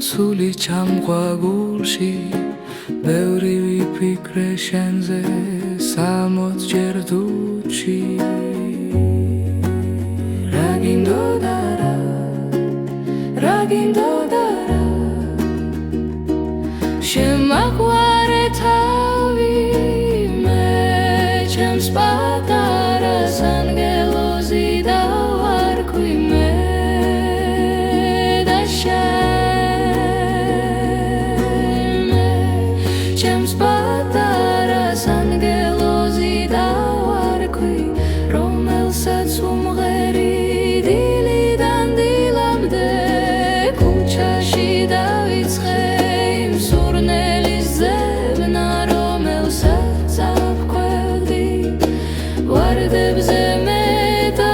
სული ჩამყვაგულში ბევრი ვიფიქრე შენზე 60 დუჩი რა გინდოდა რა შემაყვარე თავი მე ჩემს პატარას ანგელოზი დავარქვი მე და შენ ჩემს პატარას ანგელოზი დავარქვი რომელსაც უმღერი დილიდან დილამდე ქუჩაში დავიწყე ვარდებზე მეტად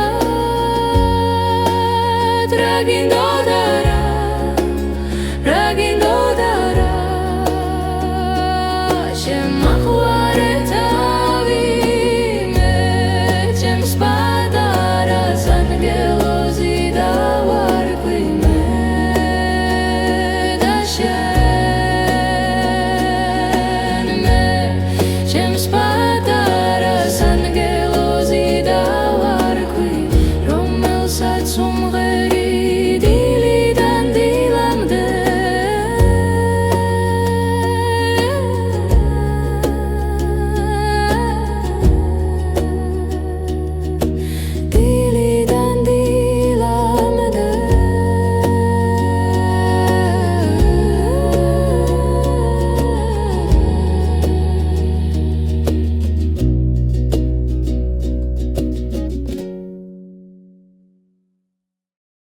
რა გინდოდა რა შენ